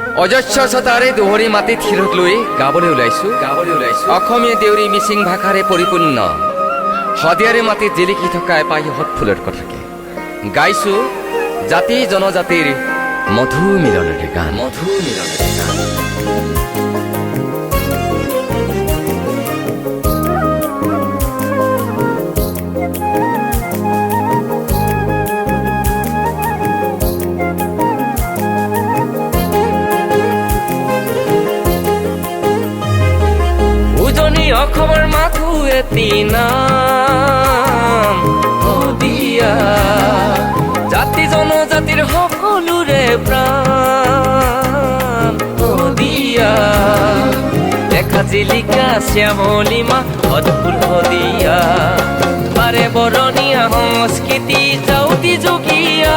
অজস্ৰ ছটাৰে দোহৰী মাটি থিৰত লৈ গাবলৈ ওলাইছো অসমীয়া দেউৰী মিচিং ভাষাৰে পৰিপূৰ্ণ শদিয়াৰে মাটিত জিলিকি থকা এপাহি হত ফুলৰ কথাকে গাইছো জাতি জনজাতিৰ মধু মিলনৰে গান অসমৰ মাথো এটি নাম শদিয়া জাতি জনজাতিৰ সকলোৰে প্ৰাণ শদিয়া দেখা জিলিকা শ্যামলিমা অদ্ভুত শদিয়া বাৰে বৰণীয়া সংস্কৃতি যাওঁতি যোগীয়া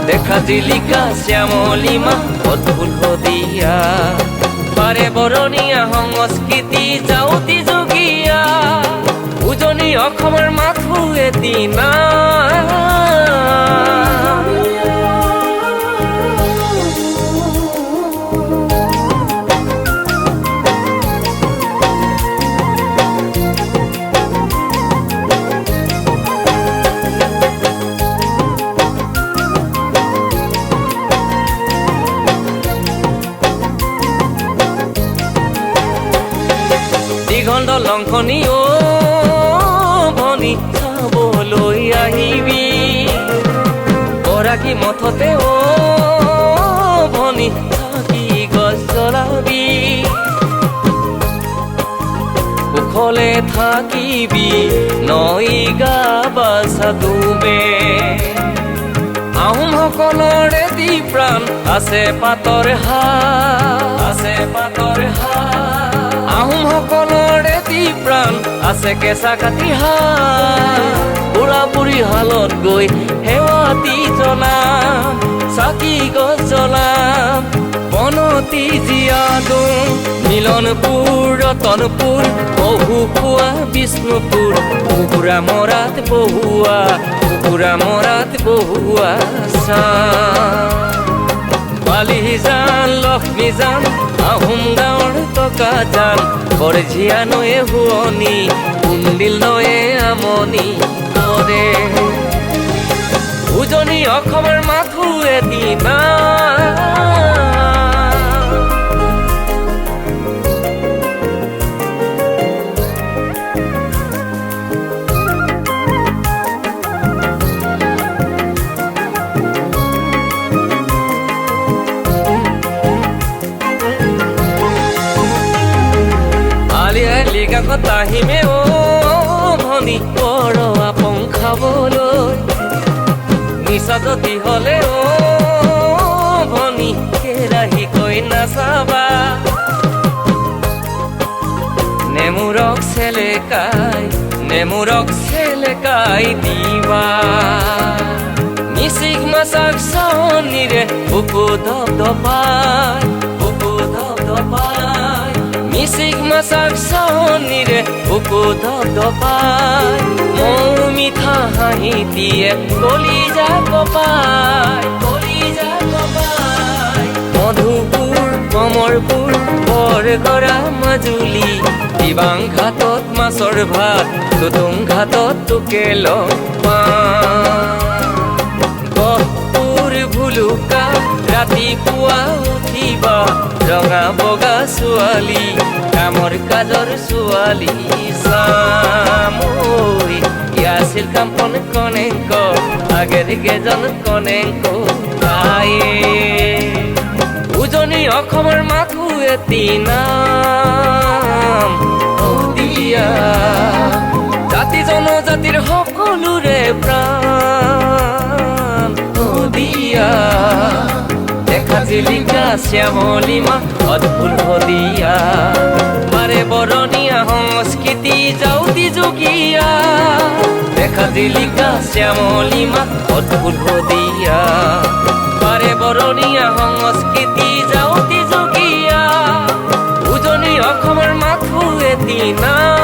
দেখা জিলিকা শ্যামলিমা অদ্ভুত শদিয়া বাৰে বৰণীয়া সংস্কৃতি যাওঁতি যোগীয়া উজনি অসমৰ মাথো এটি দিগন্ত লংঘনী অ ভনী চাবলৈ আহিবি গৰাকী মঠতে অ ভনী থাকি গছ জ্বলাবি কুশলে থাকিবি নৈ গা বাছা ডুবে আহোমসকলৰে দি প্ৰাণ আছে পাতৰ আহোমসকলৰে দি প্ৰাণ আছে কেঁচা কাটি বুঢ়া বুঢ়ী হালত গৈ সেৱাতি জনাম চাকি গছ জ্বলাম বনতি জীয়াদো মিলনপুৰ ৰতনপুৰ বহুখোৱা বিষ্ণুপুৰ কুকুৰা মৰাত বহুৱা বালিজান লক্ষ্মীজান আহোম গাঁৱৰ টকা জান বৰঝিয়া নয়ে শুৱনি কুন্দিল নয়ে আমনি কৰে উজনি অসমৰ মাথো এটি কাকত আহিমে অ ভনী বৰ আপং খাবলৈ নিচা যদি হলে অ ভনী কেৰাহী কৈ নাচাবা নেমুৰক চেলেকাই দিবা মিচিক মাছক চাৱনীৰে বুকু ধপধপাই মিচিক মাছক চাৱনীৰে বুকু ধপধপাই মৌ মিঠা হাঁহি দিয়ে কলিজা কপাই মধুপুৰ কমৰপুৰ বৰগৰা মাজুলী দিবাং ঘাটত মাছৰ ভাত টুটুং ঘাটত টোকেল গহপুৰ ভুলুকা ৰাতিপুৱা উঠিবা ৰঙা বগা ছোৱালী কামৰ কাজৰ ছোৱালী চামৈ ইয়াছিল কাম্পন কনেংক আগেৰ কেজন কনেংক গায়ে উজনি অসমৰ মাথো এটি নাম শদিয়া জাতি জনজাতিৰ সকলোৰে প্ৰাণ শদিয়া দেখা জিলিকা শ্যামলিমা অদ্ভুত শদিয়া বাৰে বৰণীয়া সংস্কৃতি যাওঁতি যোগীয়া দেখা জিলিকা শ্যামলিমা অদ্ভুত শদিয়া বাৰে বৰণীয়া সংস্কৃতি যাওঁতি যোগীয়া উজনি অসমৰ মাথো এটি নাম